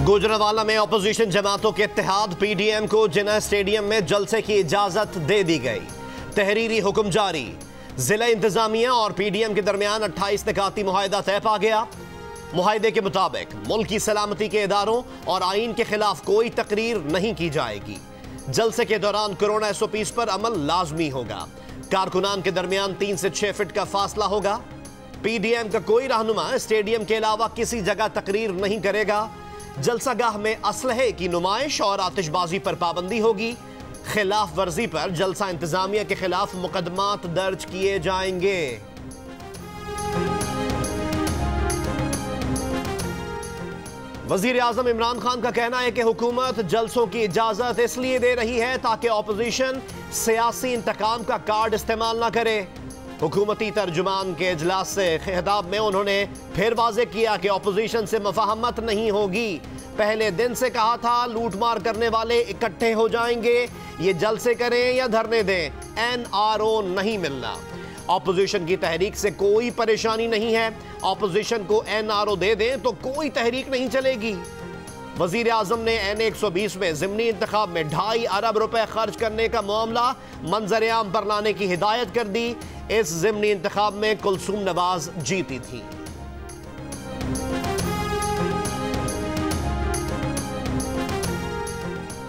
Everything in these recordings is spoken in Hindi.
गुजरांवाला में अपोजिशन जमातों के इत्तेहाद पीडीएम को जिन्ना स्टेडियम में जलसे की इजाजत दे दी गई। तहरीरी हुक्म जारी। जिला इंतजामिया और पीडीएम के दरमियान 28 निकाती मुआहदा तय पा गया। मुआहदे के मुताबिक मुल्क की सलामती के इदारों और आइन के खिलाफ कोई तकरीर नहीं की जाएगी। जलसे के दौरान कोरोना SOPs पर अमल लाजमी होगा। कारकुनान के दरमियान 3 से 6 फीट का फासला होगा। पीडीएम का कोई रहनुमा स्टेडियम के अलावा किसी जगह तकरीर नहीं करेगा। जलसागाह में असलहे की नुमाइश और आतिशबाजी पर पाबंदी होगी। खिलाफ वर्जी पर जलसा इंतजामिया के खिलाफ मुकदमात दर्ज किए जाएंगे। वजीर आजम इमरान खान का कहना है कि हुकूमत जलसों की इजाजत इसलिए दे रही है ताकि ऑपोजिशन सियासी इंतकाम का कार्ड इस्तेमाल ना करे। हुकूमती तर्जुमान के इजलास से खिताब में उन्होंने फिर वाज़ेह किया कि ऑपोजिशन से मुफाहमत नहीं होगी। पहले दिन से कहा था लूटमार करने वाले इकट्ठे हो जाएंगे, ये जलसे करें या धरने दें, NRO नहीं मिलना। ऑपोजिशन की तहरीक से कोई परेशानी नहीं है। ऑपोजिशन को NRO दे दें तो कोई तहरीक नहीं चलेगी। वजीर आजम ने N120 में ज़िमनी इंतखाब में 2.5 अरब रुपए खर्च करने का मामला मंजर आम पर लाने की हिदायत कर दी। इस ज़िमनी इंतखाब में कुलसूम नवाज जीती थी।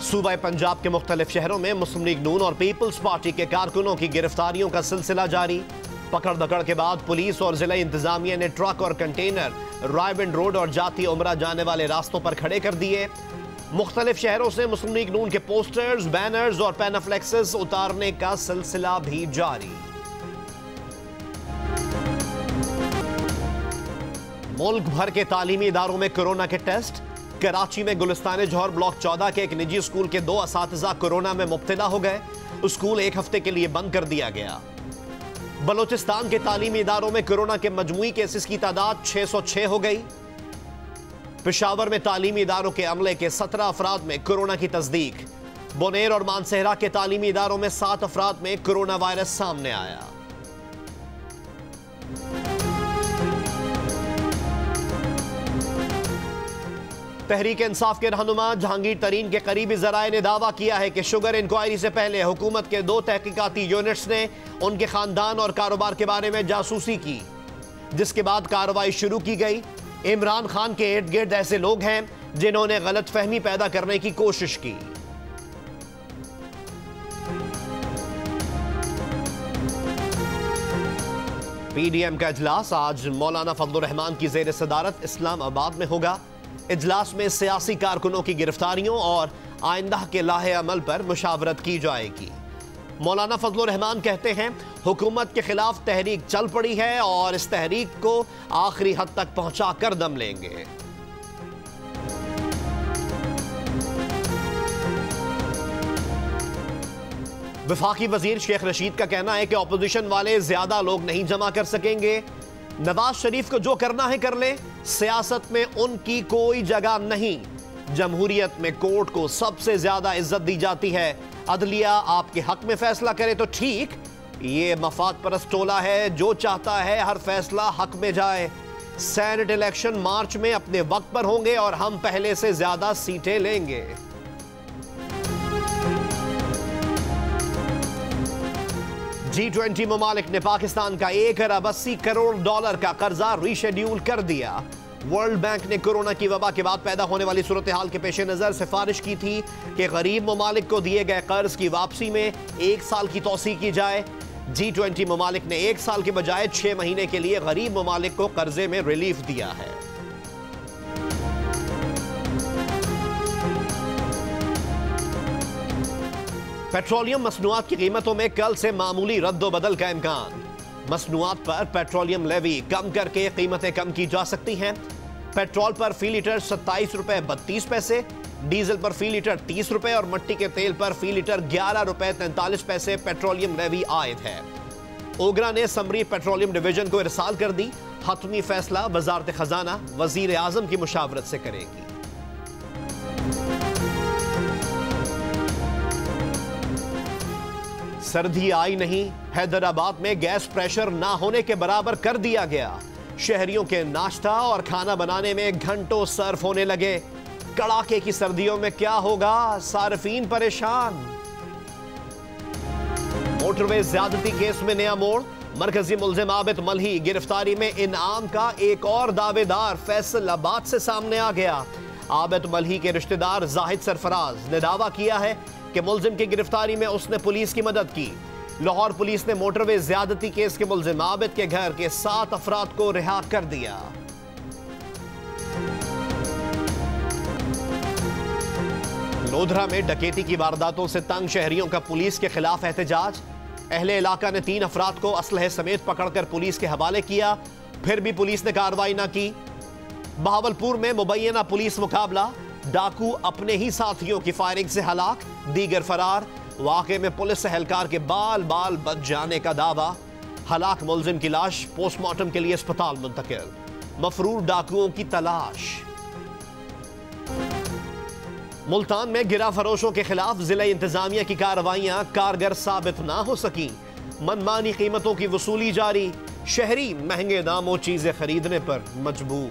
सूबा पंजाब के मुख्तलिफ शहरों में मुस्लिम लीग नून और पीपल्स पार्टी के कारकुनों की गिरफ्तारियों का सिलसिला जारी। पकड़ दकड़ के बाद पुलिस और जिला इंतजामिया ने ट्रक और कंटेनर रायबंड रोड और जाती उमरा जाने वाले रास्तों पर खड़े कर दिए। मुख्तलिफ शहरों से मुस्लिम लीग नून के पोस्टर्स, बैनर्स और पैनाफ्लेक्सेस उतारने का सिलसिला भी जारी। मुल्क भर के तालीमी इदारों में कोरोना के टेस्ट। कराची में गुलिस्तान जौहर ब्लॉक 14 के एक निजी स्कूल के 2 असातिज़ा कोरोना में मुब्तला हो गए। स्कूल 1 हफ्ते के लिए बंद कर दिया गया। बलोचिस्तान के तालीमी इदारों में कोरोना के मजमूई केसेस की तादाद 606 हो गई। पेशावर में तालीमी इदारों के अमले के 17 अफराद में कोरोना की तस्दीक। बोनेर और मानसेहरा के तालीमी इदारों में 7 अफराद में कोरोना वायरस सामने आया। तहरीक इंसाफ के रहनुमा जहांगीर तरीन के करीबी जराए ने दावा किया है कि शुगर इंक्वायरी से पहले हुकूमत के 2 तहकीकाती यूनिट्स ने उनके खानदान और कारोबार के बारे में जासूसी की, जिसके बाद कार्रवाई शुरू की गई। इमरान खान के इर्द गिर्द ऐसे लोग हैं जिन्होंने गलतफहमी पैदा करने की कोशिश की। पीडीएम का इजलास आज मौलाना फजलुर रहमान की ज़ेर सदारत इस्लामाबाद में होगा। इजलास में सियासी कारकुनों की गिरफ्तारियों और आइंदा के लाहे अमल पर मुशावरत की जाएगी। मौलाना फजलुर रहमान कहते हैं हुकूमत के खिलाफ तहरीक चल पड़ी है और इस तहरीक को आखिरी हद तक पहुंचा कर दम लेंगे। वफाकी वजीर शेख रशीद का कहना है कि ऑपोजिशन वाले ज्यादा लोग नहीं जमा कर सकेंगे। नवाज शरीफ को जो करना है कर ले, सियासत में उनकी कोई जगह नहीं। जमहूरियत में कोर्ट को सबसे ज्यादा इज्जत दी जाती है। अदलिया आपके हक में फैसला करे तो ठीक, ये मफाद परस्त टोला है जो चाहता है हर फैसला हक में जाए। सेनेट इलेक्शन मार्च में अपने वक्त पर होंगे और हम पहले से ज्यादा सीटें लेंगे। G20 ममालिक ने पाकिस्तान का 1 अरब 80 करोड़ डॉलर का कर्जा रीशेड्यूल कर दिया। वर्ल्ड बैंक ने कोरोना की वबा के बाद पैदा होने वाली सूरत हाल के पेश नजर सिफारिश की थी कि गरीब ममालिक को दिए गए कर्ज की वापसी में 1 साल की तौसी की जाए। G20 ममालिक ने 1 साल के बजाय 6 महीने के लिए गरीब ममालिक को कर्जे में रिलीफ दिया है। पेट्रोलियम मसनूआत की कीमतों में कल से मामूली रद्दोबदल का इम्कान। मसनूआत पर पेट्रोलियम लेवी कम करके कीमतें कम की जा सकती हैं। पेट्रोल पर फी लीटर 27 रुपए 32 पैसे, डीजल पर फी लीटर 30 रुपए और मट्टी के तेल पर फी लीटर 11 रुपए 43 पैसे पेट्रोलियम लेवी आयद है। ओगरा ने समरी पेट्रोलियम डिवीजन को इरसाल कर दी। हतमी फैसला वजारत खजाना वजीर आजम की मुशावरत से करेगी। सर्दी आई नहीं, हैदराबाद में गैस प्रेशर ना होने के बराबर कर दिया गया। शहरियों के नाश्ता और खाना बनाने में घंटों सर्फ होने लगे। कड़ाके की सर्दियों में क्या होगा, सार्फिन परेशान। मोटरवे ज्यादती केस में नया मोड़, मरकजी मुल्जिम आबिद मल्ही गिरफ्तारी में इनाम का एक और दावेदार फैसलाबाद से सामने आ गया। आबिद मल्ही के रिश्तेदार जाहिद सरफराज ने दावा किया है कि मुल्जिम की गिरफ्तारी में उसने पुलिस की मदद की। लाहौर पुलिस ने मोटरवे ज्यादती केस के मुल्जिम आबिद के घर के 7 अफराद को रिहा कर दिया। लोधरा में डकैती की वारदातों से तंग शहरियों का पुलिस के खिलाफ एहतजाज। अहले इलाका ने 3 अफराद को असलहे समेत पकड़कर पुलिस के हवाले किया, फिर भी पुलिस ने कार्रवाई न की। बहावलपुर में मुबैना पुलिस मुकाबला, डाकू अपने ही साथियों की फायरिंग से हलाक, दीगर फरार। वाक़े में पुलिस एहलकार के बाल बाल बच जाने का दावा। हलाक मुल्जिम की लाश पोस्टमार्टम के लिए अस्पताल मुंतकिल। मफरूर डाकुओं की तलाश। मुल्तान में गिरा फरोशों के खिलाफ जिला इंतजामिया की कार्रवाइयां कारगर साबित ना हो सकी। मनमानी कीमतों की वसूली जारी, शहरी महंगे दामों चीजें खरीदने पर मजबूर।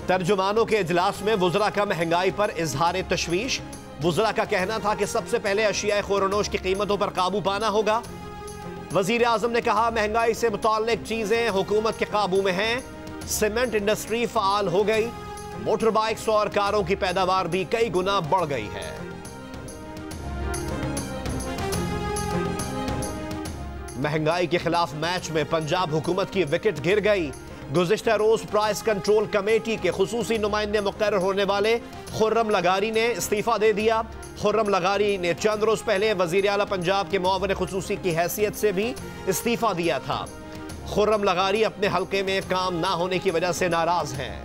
तर्जुमानों के इजलास में वुज़रा का महंगाई पर इजहार तशवीश। वुज़रा का कहना था कि सबसे पहले अशिया खुरनोश की कीमतों पर काबू पाना होगा। वज़ीर आज़म ने कहा महंगाई से मुताल्लिक चीजें हुकूमत के काबू में हैं। सीमेंट इंडस्ट्री फाल हो गई। मोटर बाइक्स और कारों की पैदावार भी कई गुना बढ़ गई है। महंगाई के खिलाफ मैच में पंजाब हुकूमत की विकेट गिर गई। गुज़िश्ता रोज प्राइस कंट्रोल कमेटी के खुसूसी नुमाइंदे मुकर्रर होने वाले खुर्रम लगारी ने इस्तीफा दे दिया। खुर्रम लगारी ने चंद रोज पहले वज़ीर आला पंजाब के मुआविन खुसूसी की हैसियत से भी इस्तीफा दिया था। खुर्रम लगारी अपने हल्के में काम ना होने की वजह से नाराज हैं।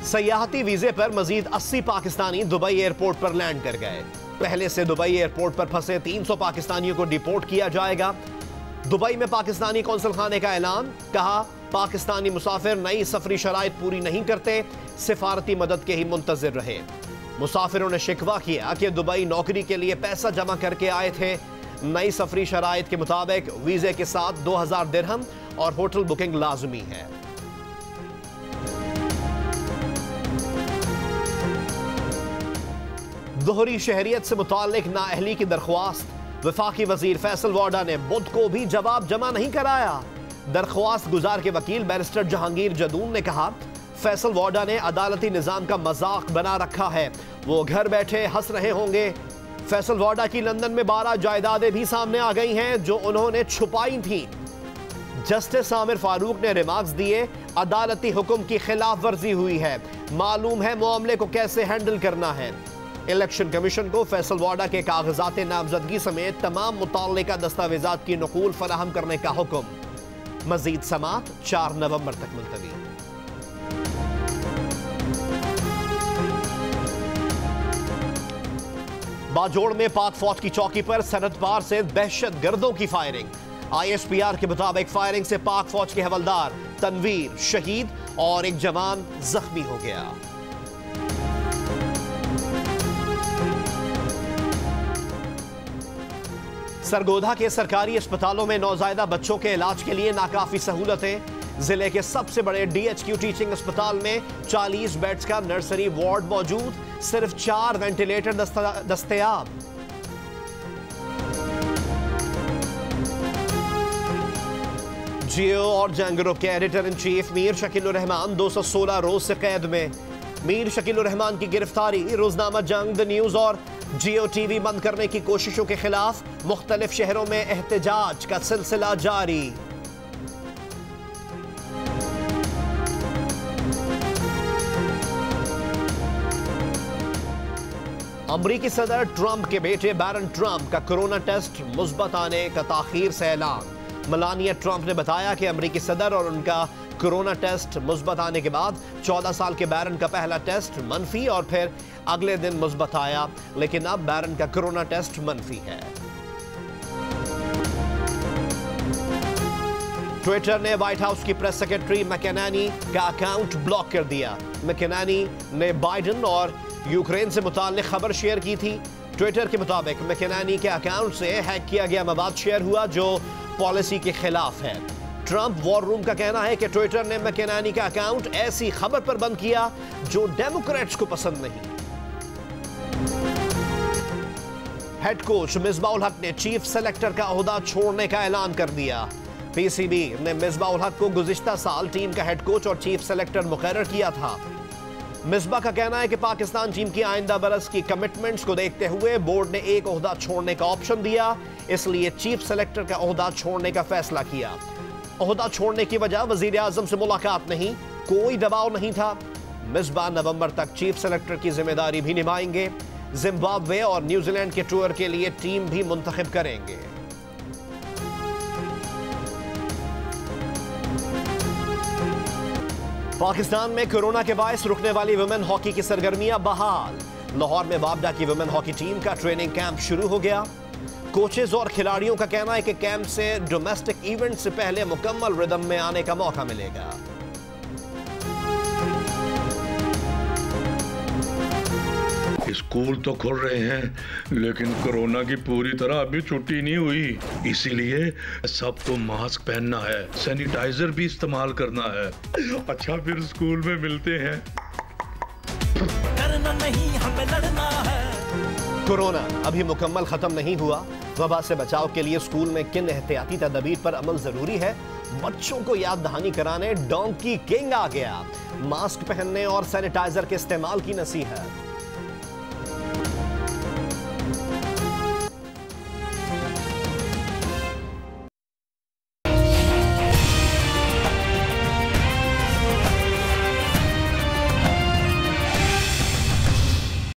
सयाहती वीजे पर मजीद 80 पाकिस्तानी दुबई एयरपोर्ट पर लैंड कर गए। पहले से दुबई एयरपोर्ट पर फंसे 300 पाकिस्तानियों को डिपोर्ट किया जाएगा। दुबई में पाकिस्तानी कौंसल खाने का ऐलान, कहा पाकिस्तानी मुसाफिर नई सफरी शराइत पूरी नहीं करते, सिफारती मदद के ही मुंतजिर रहे। मुसाफिरों ने शिकवा किया कि दुबई नौकरी के लिए पैसा जमा करके आए थे। नई सफरी शराइत के मुताबिक वीजे के साथ 2000 दिरहम और होटल बुकिंग लाजमी है। दोहरी शहरियत से मुताल्लिक नाअहली की दरख्वास्त, वफाकी वजीर फैसल वाडा ने बुध को भी जवाब जमा नहीं कराया। दरख्वास्त गुजार के वकील बैरिस्टर जहांगीर जदून ने कहा फैसल वाडा ने अदालती निजाम का मजाक बना रखा है, वो घर बैठे हंस रहे होंगे। फैसल वाडा की लंदन में 12 जायदादें भी सामने आ गई हैं जो उन्होंने छुपाई थी। जस्टिस आमिर फारूक ने रिमार्क्स दिए, अदालती हुक्म की खिलाफ वर्जी हुई है, मालूम है मामले को कैसे हैंडल करना है। इलेक्शन कमीशन को फैसल वाडा के कागजात नामजदगी समेत तमाम मुताल्लिका दस्तावेजात की नकूल फराहम करने का हुक्म। मजीद समात 4 नवंबर तक मुलतवी। बाजोड़ में पाक फौज की चौकी पर सरहद पार से दहशत गर्दों की फायरिंग। ISPR के मुताबिक फायरिंग से पाक फौज के हवलदार तनवीर शहीद और एक जवान जख्मी हो गया। सरगोधा के सरकारी अस्पतालों में नौजायदा बच्चों के इलाज के लिए नाकाफी सहूलतें। जिले के सबसे बड़े DHQ टीचिंग अस्पताल में 40 बेड्स का नर्सरी वार्ड मौजूद, सिर्फ 4 वेंटिलेटर दस्तयाब। जियो और जंग ग्रुप के editor in chief Mir Shakeel Rahman 216 रोज से कैद में। मीर शकील रहमान की गिरफ्तारी, रोजनामा जंग, द न्यूज और जियो टीवी बंद करने की कोशिशों के खिलाफ मुख्तलिफ शहरों में एहतजाज का सिलसिला जारी। अमरीकी सदर ट्रंप के बेटे बैरन ट्रंप का कोरोना टेस्ट मुस्बत आने का ताखीर से ऐलान। मेलानिया ट्रंप ने बताया कि अमरीकी सदर और उनका कोरोना टेस्ट मुस्बत आने के बाद 14 साल के बैरन का पहला टेस्ट मनफी और फिर अगले दिन मुस्बत आया, लेकिन अब बैरन का कोरोना टेस्ट मनफी है। ट्विटर ने व्हाइट हाउस की प्रेस सेक्रेटरी मैकेनानी का अकाउंट ब्लॉक कर दिया। मैकेनानी ने बाइडेन और यूक्रेन से मुताल्लिक खबर शेयर की थी। ट्विटर के मुताबिक मैकेनानी के अकाउंट से हैक किया गया मवाद शेयर हुआ जो पॉलिसी के खिलाफ है। ट्रंप वॉर रूम का कहना है कि ट्विटर ने मैकेनानी का अकाउंट ऐसी खबर पर बंद किया जो डेमोक्रेट्स को पसंद नहीं। हेड कोच मिसबाउल हक ने चीफ सेलेक्टर का ओहदा छोड़ने का ऐलान कर दिया। पीसीबी ने मिसबाउल हक को गुज़िश्ता साल टीम का हेड कोच और चीफ सेलेक्टर मुकर्रर किया था। मिसबा का कहना है कि पाकिस्तान टीम की आइंदा बरस की कमिटमेंट्स को देखते हुए बोर्ड ने एक ओहदा छोड़ने का ऑप्शन दिया, इसलिए चीफ सेलेक्टर का ओहदा छोड़ने का फैसला किया। ओहदा छोड़ने की वजह वजीर आजम से मुलाकात नहीं, कोई दबाव नहीं था। मिसबा नवंबर तक चीफ सेलेक्टर की जिम्मेदारी भी निभाएंगे। जिम्बाब्वे और न्यूजीलैंड के टूर के लिए टीम भी मुंतखब करेंगे। पाकिस्तान में कोरोना के बायस रुकने वाली वुमेन हॉकी की सरगर्मियां बहाल। लाहौर में वापडा की वुमेन हॉकी टीम का ट्रेनिंग कैंप शुरू हो गया। कोचेज और खिलाड़ियों का कहना है कि कैंप से डोमेस्टिक इवेंट से पहले मुकम्मल रिदम में आने का मौका मिलेगा। स्कूल तो खुल रहे हैं लेकिन कोरोना की पूरी तरह अभी छुट्टी नहीं हुई, इसीलिए सबको मास्क पहनना है, सैनिटाइजर भी इस्तेमाल करना है। अच्छा फिर स्कूल में मिलते हैं। डरना नहीं, हमें लड़ना है। कोरोना अभी मुकम्मल खत्म नहीं हुआ। वबा से बचाव के लिए स्कूल में किन एहतियाती तदबीर पर अमल जरूरी है, बच्चों को याद दहानी कराने डोंकी किंग आ गया। मास्क पहनने और सैनिटाइजर के इस्तेमाल की नसीहत।